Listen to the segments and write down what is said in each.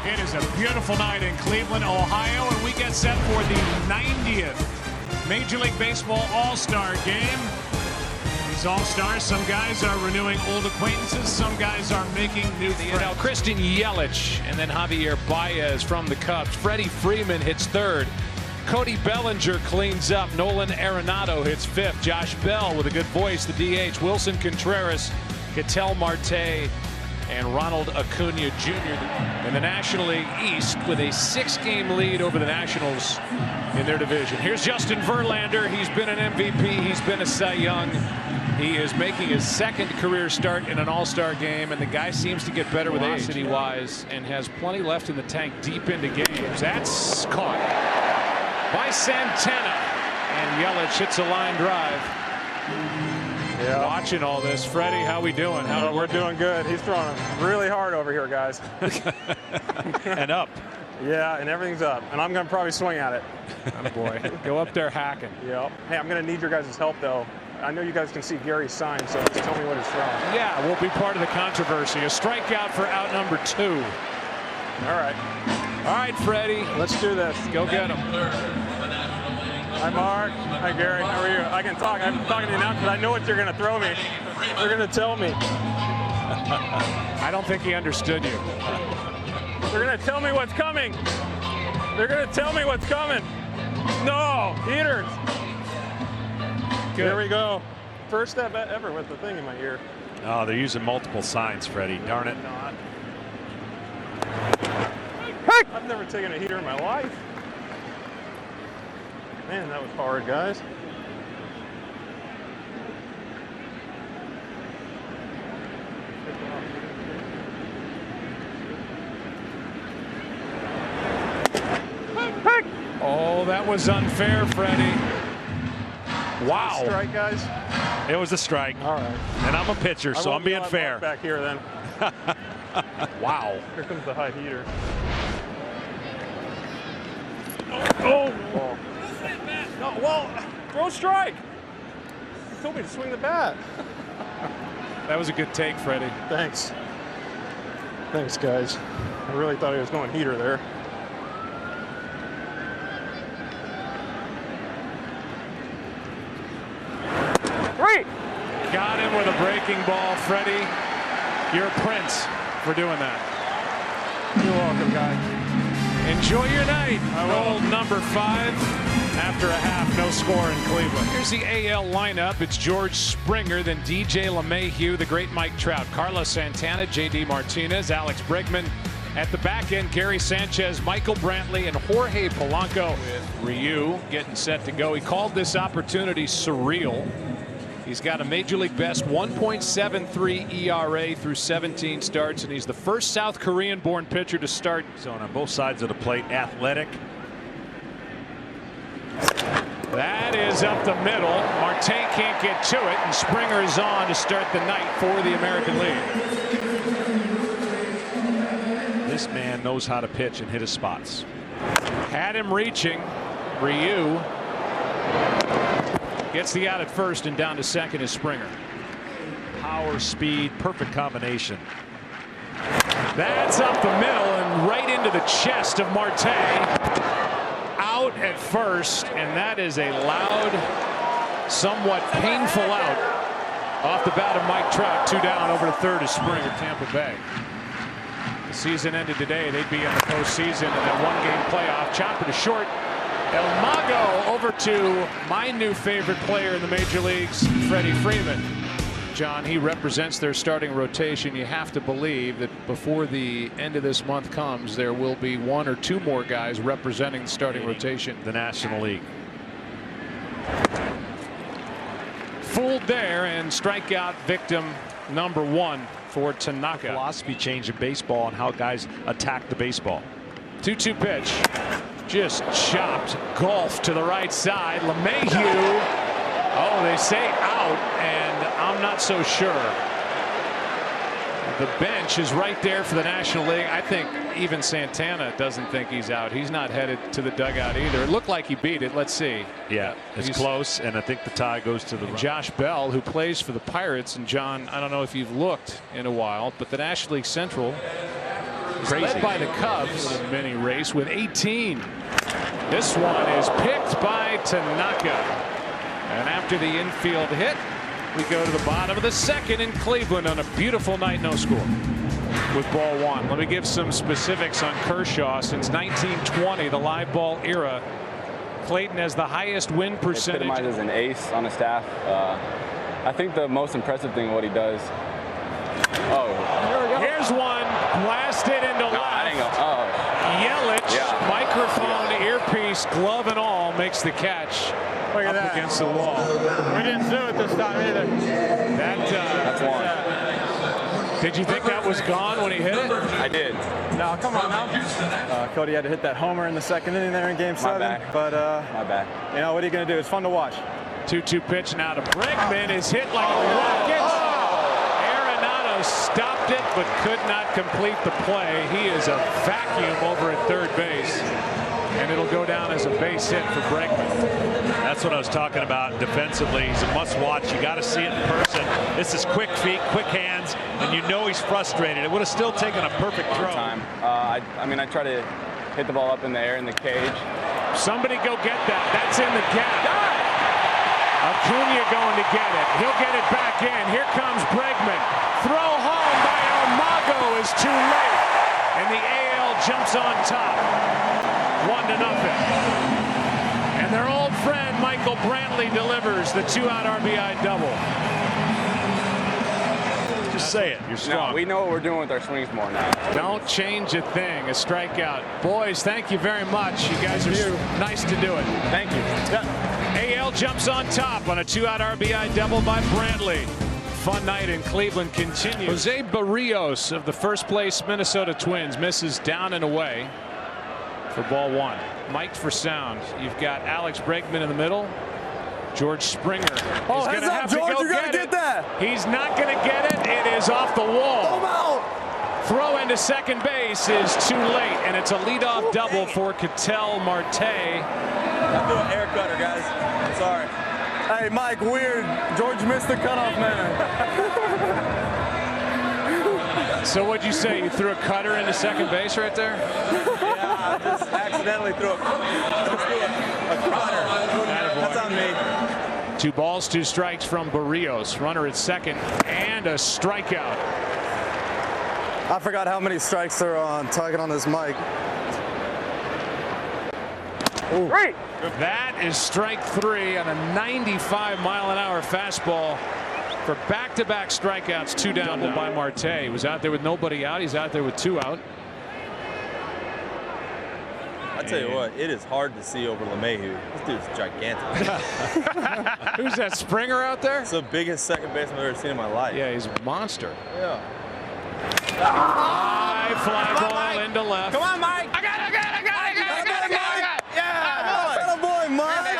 It is a beautiful night in Cleveland, Ohio, and we get set for the 90th Major League Baseball All-Star Game. These All-Stars, some guys are renewing old acquaintances, some guys are making new friends. Christian Yelich and then Javier Baez from the Cubs. Freddie Freeman hits third. Cody Bellinger cleans up. Nolan Arenado hits fifth. Josh Bell with a good voice, the DH. Wilson Contreras, Ketel Marte, and Ronald Acuna Jr. in the National League East with a 6-game lead over the Nationals in their division. Here's Justin Verlander. He's been an MVP. He's been a Cy Young. He is making his second career start in an All-Star game, and the guy seems to get better with velocity-wise and has plenty left in the tank deep into games. That's caught by Santana, and Yelich hits a line drive. Yeah. Watching all this, Freddie, how we doing? We're doing good. He's throwing really hard over here, guys. And up. Yeah, and everything's up, and I'm going to probably swing at it. Boy, go up there hacking. Yep. Hey, I'm going to need your guys' help, though. I know you guys can see Gary's sign, so just tell me what he's throwing. Yeah, we'll be part of the controversy. A strikeout for out number 2. All right. All right, Freddie. Let's do this. Go get him. Hi, Mark. Hi, Gary. How are you? I can talk. I'm talking to you now because I know what you're going to throw me. You're going to tell me. I don't think he understood you. They're going to tell me what's coming. They're going to tell me what's coming. No, heaters. Good. Here we go. First step ever with the thing in my ear. Oh, they're using multiple signs, Freddie. Darn it. Hey! I've never taken a heater in my life. Man, that was hard, guys. Oh, that was unfair, Freddie. Wow. Strike, guys. It was a strike. All right. And I'm a pitcher, so I'm being fair. Back here, then. Wow. Here comes the high heater. Oh. No, well, throw strike. You told me to swing the bat. That was a good take, Freddie. Thanks. Thanks, guys. I really thought he was going heater there. Three. Got him with a breaking ball, Freddie. You're a prince for doing that. You're welcome, guys. Enjoy your night. Roll number 5 after a half, no score in Cleveland. Here's the AL lineup. It's George Springer, then DJ LeMahieu, the great Mike Trout, Carlos Santana, JD Martinez, Alex Bregman. At the back end, Gary Sanchez, Michael Brantley, and Jorge Polanco. With Ryu getting set to go. He called this opportunity surreal. He's got a Major League best 1.73 ERA through 17 starts, and he's the first South Korean-born pitcher to start. So on both sides of the plate, athletic. That is up the middle. Marte can't get to it, and Springer is on to start the night for the American League. This man knows how to pitch and hit his spots. Had him reaching. Ryu gets the out at first, and down to second is Springer. Power, speed, perfect combination. That's up the middle and right into the chest of Marte. Out at first, and that is a loud, somewhat painful out off the bat of Mike Trout. 2 down, over to third is Springer, Tampa Bay. The season ended today. They'd be in the postseason in that 1-game playoff. Chopper to short. El Mago over to my new favorite player in the major leagues, Freddie Freeman. John, he represents their starting rotation. You have to believe that before the end of this month comes, there will be 1 or 2 more guys representing the starting rotation. The National League. Fooled there, and strikeout victim number 1 for Tanaka. Philosophy change in baseball and how guys attack the baseball. 2-2 pitch. Just chopped golf to the right side. LeMahieu. Oh, they say out, and I'm not so sure. The bench is right there for the National League. I think even Santana doesn't think he's out. He's not headed to the dugout either. It looked like he beat it. Let's see. Yeah, it's close, and I think the tie goes to the run. Josh Bell, who plays for the Pirates, and John, I don't know if you've looked in a while, but the National League Central Crazy. Led by the Cubs in a mini race with 18. This one is picked by Tanaka. And after the infield hit, we go to the bottom of the second in Cleveland on a beautiful night, no score. With ball one. Let me give some specifics on Kershaw. Since 1920, the live ball era, Clayton has the highest win percentage. Epitomizes an ace on the staff. I think the most impressive thing what he does. Oh, here's one blasted into left. Yelich, microphone, earpiece, glove and all, makes the catch. Look at up that. Against the wall. We didn't do it this time either. That's one. Did you think that was gone when he hit it? I did. No, come on now. Cody had to hit that homer in the second inning there in Game 7. Bad. But my bad. You know what are you going to do? It's fun to watch. 2-2 pitch now to Bregman, is hit like a rocket. Arenado stopped it but could not complete the play. He is a vacuum over at third base. And it'll go down as a base hit for Bregman. That's what I was talking about defensively. He's a must-watch. You got to see it in person. This is quick feet, quick hands, and you know he's frustrated. It would have still taken a perfect throw. I mean, I try to hit the ball up in the air in the cage. Somebody go get that. That's in the gap. Acuna going to get it. He'll get it back in. Here comes Bregman. Throw home by Almago is too late. And the AL jumps on top. 1-0. And their old friend Michael Brantley delivers the 2-out RBI double. Just say it. You're strong. No, we know what we're doing with our swings more now. Don't change a thing. A strikeout. Boys, thank you very much. You guys are nice to do it. Thank you. AL jumps on top on a 2-out RBI double by Brantley. Fun night in Cleveland continues. Jose Barrios of the first place Minnesota Twins misses down and away for ball one. Mic'd for sound. You've got Alex Bregman in the middle. George Springer is going to have to go get that. He's not going to get it. It is off the wall. Throw into second base is too late, and it's a leadoff double for Ketel Marte. I'm doing air cutter, guys. Sorry. Hey, Mike, weird. George missed the cutoff man. So what'd you say? You threw a cutter into second base right there? Yeah, I just accidentally threw a cutter. That's on me. 2 balls, 2 strikes from Barrios. Runner at second and a strikeout. I forgot how many strikes are on talking on this mic. Great. That is strike 3 on a 95-mile-an-hour fastball for back-to-back strikeouts. 2 down by Marte. He was out there with nobody out. He's out there with 2 out. I tell you what, it is hard to see over LeMahieu. This dude's gigantic. Who's that, Springer out there? It's the biggest second baseman I've ever seen in my life. Yeah, he's a monster. Yeah. High fly ball into left. Come on, Mike. I got it. Yeah. Boy, Mike.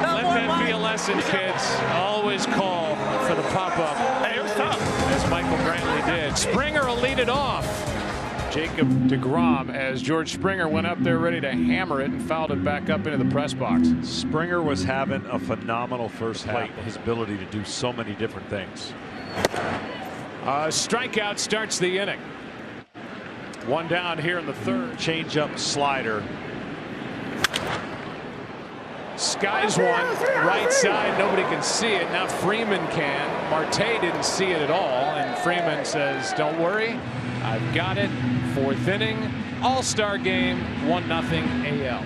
Let that be a lesson, kids. Always call for the pop-up. Hey, it was tough. As Michael Brantley did. Springer will lead it off. Jacob deGrom as George Springer went up there ready to hammer it and fouled it back up into the press box. Springer was having a phenomenal first half. His ability to do so many different things. Strikeout starts the inning. 1 down here in the third. Change-up, slider. Skies one, right side, nobody can see it. Now Freeman can. Marte didn't see it at all, and Freeman says, don't worry, I've got it. 4th inning, all-star game, 1-0 AL.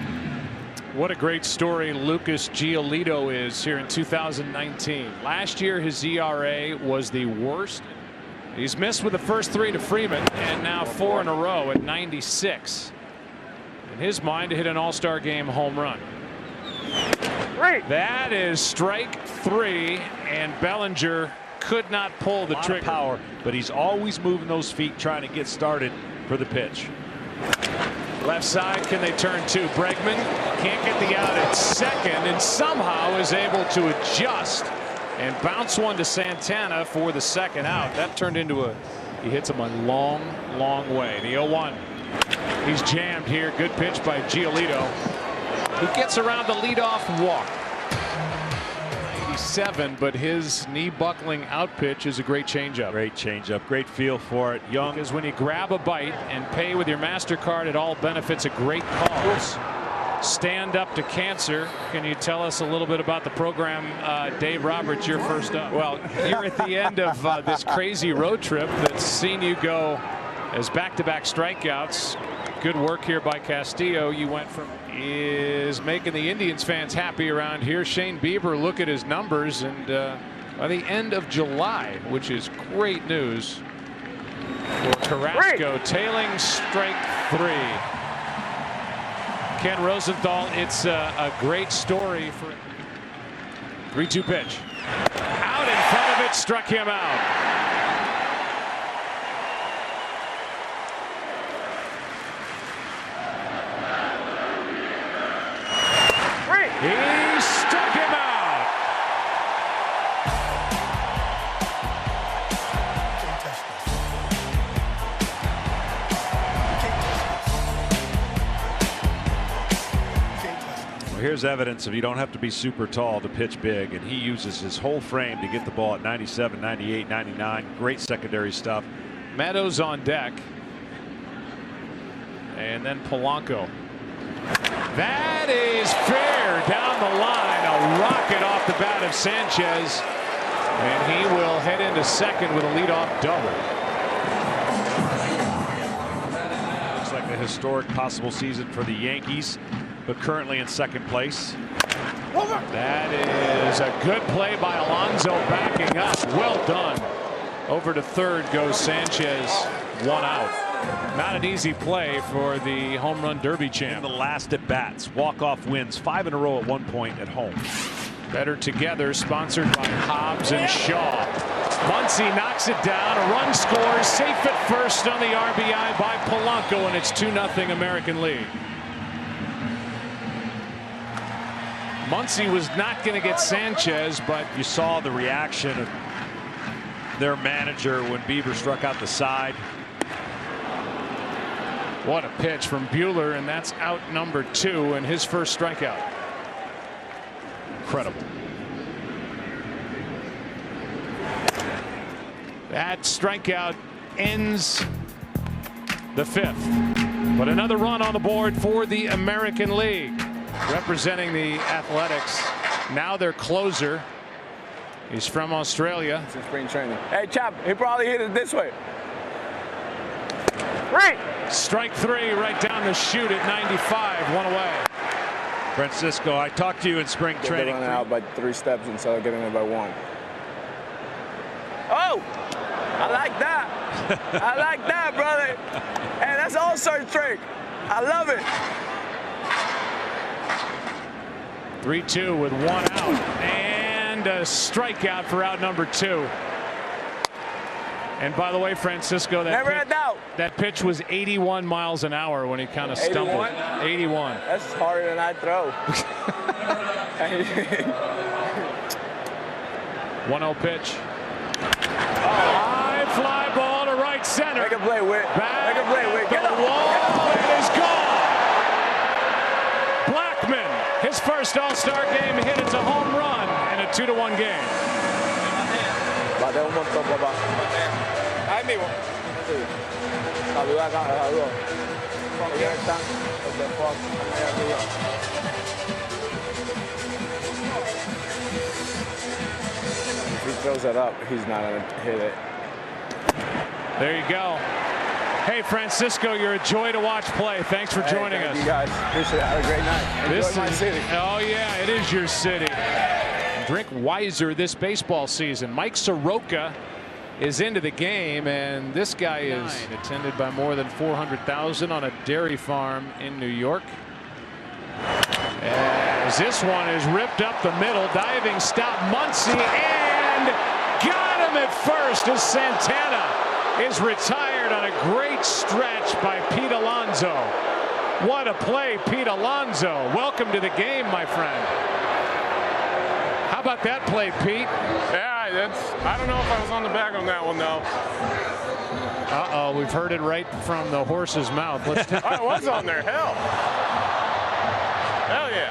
What a great story Lucas Giolito is here in 2019. Last year his ERA was the worst. He's missed with the first 3 to Freeman, and now 4 in a row at 96. In his mind, to hit an all-star game home run. Great. That is strike 3, and Bellinger could not pull the trigger. Power, but he's always moving those feet, trying to get started for the pitch. Left side, can they turn 2? Bregman can't get the out at second, and somehow is able to adjust and bounce one to Santana for the second out. That turned into he hits him a long, long way. The 0-1. He's jammed here. Good pitch by Giolito. He gets around the leadoff walk. 97, but his knee buckling out pitch is a great changeup. Great changeup, great feel for it. Young. Because when you grab a bite and pay with your MasterCard, it all benefits a great cause. Stand Up to Cancer. Can you tell us a little bit about the program? Dave Roberts, you're first up. Well, you're at the end of this crazy road trip that's seen you go as back-to-back strikeouts. Good work here by Castillo. You went from is making the Indians fans happy around here. Shane Bieber, look at his numbers, and by the end of July, which is great news for Carrasco, tailing strike 3. Ken Rosenthal, it's a great story for 3-2 pitch. Out in front of it, struck him out. He struck him out. Well, here's evidence of you don't have to be super tall to pitch big, and he uses his whole frame to get the ball at 97, 98, 99. Great secondary stuff. Meadows on deck. And then Polanco. That is fair down the line. A rocket off the bat of Sanchez. And he will head into second with a leadoff double. Looks like a historic possible season for the Yankees, but currently in second place. That is a good play by Alonso, backing up. Well done. Over to third goes Sanchez. 1 out. Not an easy play for the home run derby champ. In the last at bats, walk-off wins 5 in a row at one point at home. Better Together, sponsored by Hobbs and Shaw. Muncy knocks it down. A run scores. Safe at first on the RBI by Polanco, and it's 2-0 American League. Muncy was not going to get Sanchez, but you saw the reaction of their manager when Bieber struck out the side. What a pitch from Buehler, and that's out number 2 and his first strikeout. Incredible. That strikeout ends the 5th. But another run on the board for the American League. Representing the Athletics. Now their closer. He's from Australia. It's in spring training. Hey, Chap, he probably hit it this way. Strike 3 right down the chute at 95. 1 away. Francisco, I talked to you in spring training. They're out by 3 steps instead of getting it by 1. Oh, I like that. I like that, brother. Hey, that's all-star trick. I love it. 3-2 with 1 out and a strikeout for out number 2. And by the way, Francisco, that pitch was 81 miles an hour when he kind of stumbled. 81. That's harder than I throw. 1-0 pitch. High fly ball to right center. Make a play, Whit. Back Make a play, Whit. Get the wall. It is gone. Blackman, his first All-Star game hit. It's a home run in a 2-1 game. If he throws that up, he's not going to hit it. There you go. Hey, Francisco, you're a joy to watch play. Thanks for joining us. Thank you guys. Appreciate it. Have a great night. Enjoy my city. Oh, yeah, it is your city. Drink wiser this baseball season. Mike Soroka is into the game, and this guy is attended by more than 400,000 on a dairy farm in New York. As this one is ripped up the middle, diving stop, Muncy, and got him at first as Santana is retired on a great stretch by Pete Alonso. What a play, Pete Alonso. Welcome to the game, my friend. How about that play, Pete? Yeah, I don't know if I was on the bag on that one, though. Uh-oh, we've heard it right from the horse's mouth. Let's I was on there. Hell yeah.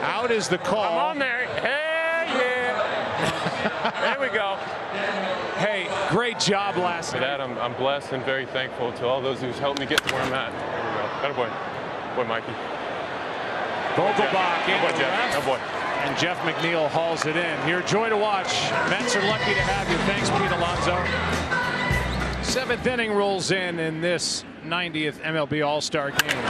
Out out is the call. I'm on there. Hey, yeah. There we go. Hey, great job last For night. that, I'm blessed and very thankful to all those who's helped me get to where I'm at. There we go. Got a boy. Boy, Mikey. Vogelbach in Good boy, the Jeff. left. Good boy. And Jeff McNeil hauls it in. You're a joy to watch. Mets are lucky to have you. Thanks, Pete Alonso. Seventh inning rolls in this 90th MLB All-Star game.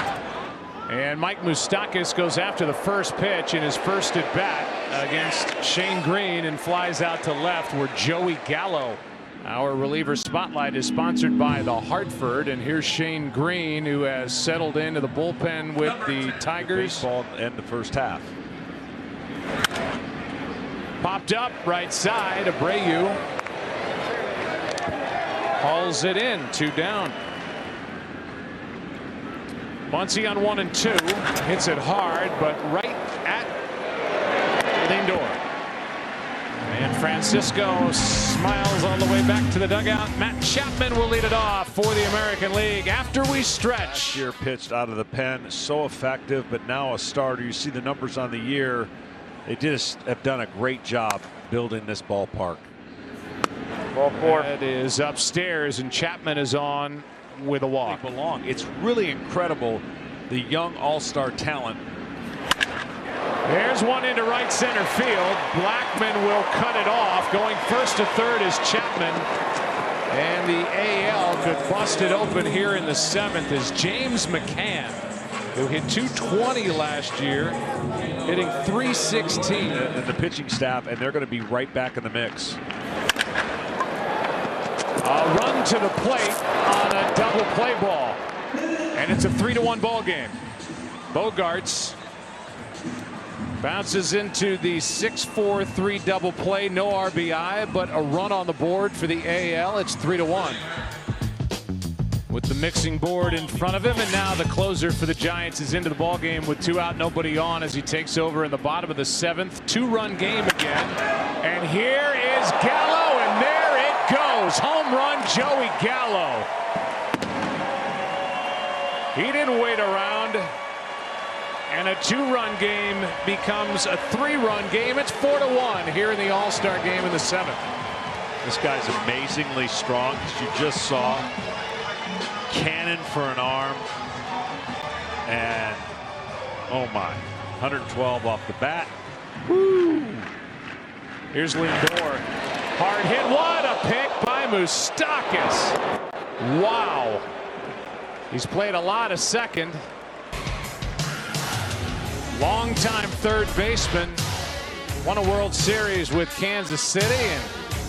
And Mike Moustakas goes after the first pitch in his first at bat against Shane Green and flies out to left where Joey Gallo. Our reliever spotlight is sponsored by the Hartford, and here's Shane Green, who has settled into the bullpen with the Tigers. Baseball in the first half. Popped up right side. Abreu hauls it in. 2 down. Muncy on 1 and 2. Hits it hard, but right at Lindor. And Francisco smiles all the way back to the dugout. Matt Chapman will lead it off for the American League after we stretch. Last year pitched out of the pen, so effective, but now a starter. You see the numbers on the year. They just have done a great job building this ballpark. Ball 4. That is upstairs, and Chapman is on with a walk. They belong. It's really incredible, the young all-star talent. There's one into right center field. Blackman will cut it off. Going first to third is Chapman. And the AL could bust it open here in the 7th as James McCann, who hit .220 last year, hitting .316. And the pitching staff, and they're going to be right back in the mix. A run to the plate on a double play ball. And it's a 3-1 ball game. Bogarts bounces into the 6-4-3 double play. No RBI, but a run on the board for the AL. It's 3-1. With the mixing board in front of him, and now the closer for the Giants is into the ball game with 2 out, nobody on as he takes over in the bottom of the 7th. 2-run game again. And here is Gallo, and there it goes. Home run, Joey Gallo. He didn't wait around. And a 2-run game becomes a 3-run game. It's 4-1 here in the All-Star game in the 7th. This guy's amazingly strong, as you just saw. Cannon for an arm. And, oh my, 112 off the bat. Woo. Here's Lindor. Hard hit. What a pick by Moustakas. Wow. He's played a lot of second. Longtime third baseman, won a World Series with Kansas City and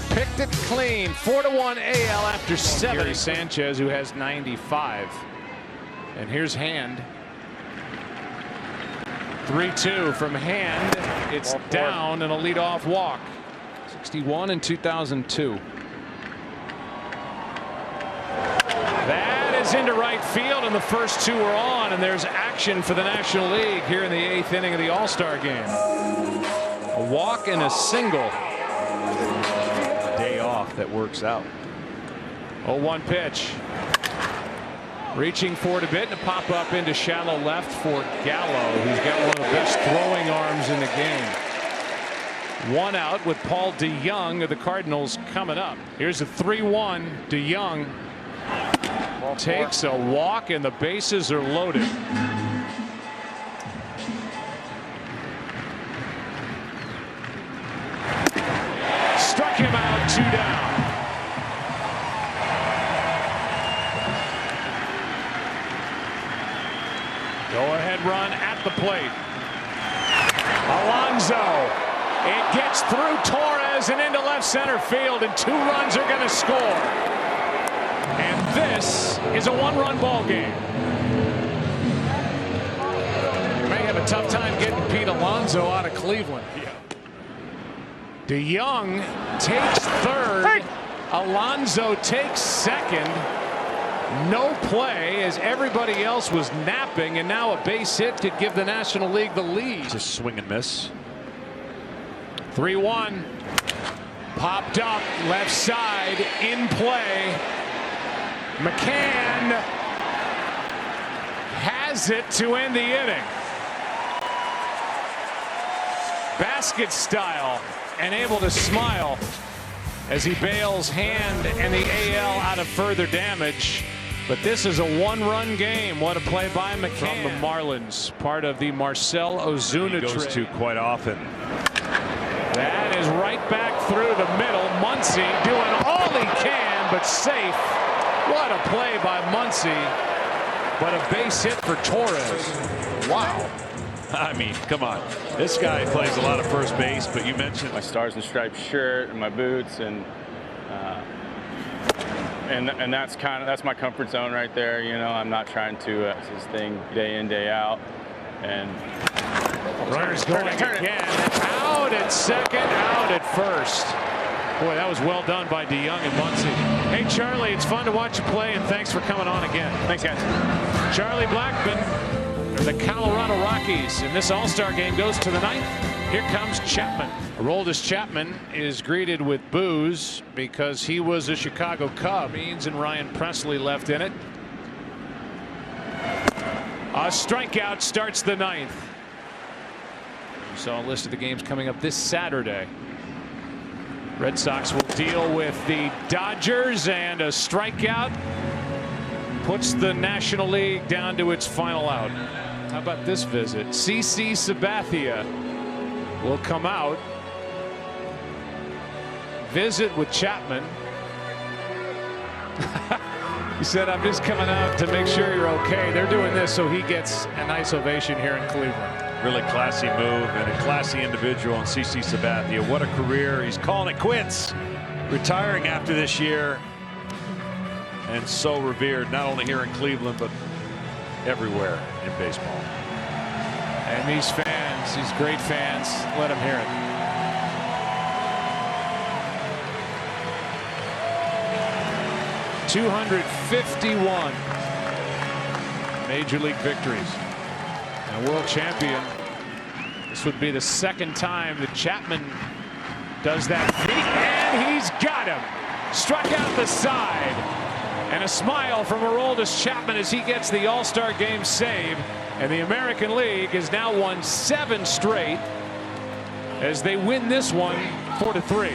picked it clean. 4-1 AL after 7. Gary Sanchez, who has 95. And here's Hand. 3-2 from Hand. It's down and a leadoff walk. 61 in 2002. That is into right field, and the first 2 are on, and there's action for the National League here in the 8th inning of the All-Star game. A walk and a single. Day off that works out. 0-1 pitch. Reaching for it a bit, and a pop up into shallow left for Gallo, who's got one of the best throwing arms in the game. 1 out with Paul DeYoung of the Cardinals coming up. Here's a 3-1. DeYoung takes a walk, and the bases are loaded. Struck him out. 2 down. Go ahead run at the plate. Alonso. It gets through Torres and into left center field, and 2 runs are going to score. And this is a 1-run ball game. You may have a tough time getting Pete Alonso out of Cleveland. DeYoung takes third. Alonso takes second. No play as everybody else was napping, and now a base hit could give the National League the lead. Just swing and miss. 3-1. Popped up left side in play. McCann has it to end the inning. basket style and able to smile as he bails Hand and the AL out of further damage. But this is a one-run game. What a play by McCann. From the Marlins, part of the Marcell Ozuna goes trade. to quite often. That is right back through the middle. Muncy doing all he can, but safe. What a play by Muncy. But a base hit for Torres. Wow. I mean, come on. This guy plays a lot of first base, but you mentioned my Stars and Stripes shirt and my boots, and that's my comfort zone right there. You know, I'm not trying to this thing day in, day out. And runners going again. Out at second, out at first. Boy, that was well done by DeYoung and Muncy. Hey, Charlie, it's fun to watch you play, and thanks for coming on again. Thanks, guys. Charlie Blackmon, the Colorado Rockies, and this All-Star game goes to the ninth. Here comes Chapman. Aroldis Chapman is greeted with boos because he was a Chicago Cub. Means and Ryan Presley left in it. A strikeout starts the ninth. You saw a list of the games coming up this Saturday. Red Sox will deal with the Dodgers, and a strikeout puts the National League down to its final out. How about this visit? CC Sabathia will come out, visit with Chapman. He said, "I'm just coming out to make sure you're okay." They're doing this so he gets a nice ovation here in Cleveland. really classy move and a classy individual in CC Sabathia. What a career. He's calling it quits, retiring after this year, and so revered not only here in Cleveland but everywhere in baseball. And these fans, these great fans, let them hear it. '251 Major League victories. And a world champion. This would be the second time that Chapman does that feat, and he's got him. Struck out the side. And a smile from Aroldis Chapman as he gets the All-Star Game save. And the American League has now won 7 straight as they win this one 4-3.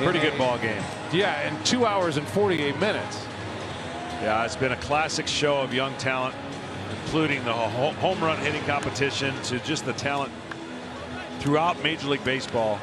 Pretty good ball game. Yeah, in 2 hours and 48 minutes. Yeah, it's been a classic show of young talent, including the home run hitting competition to just the talent throughout Major League Baseball.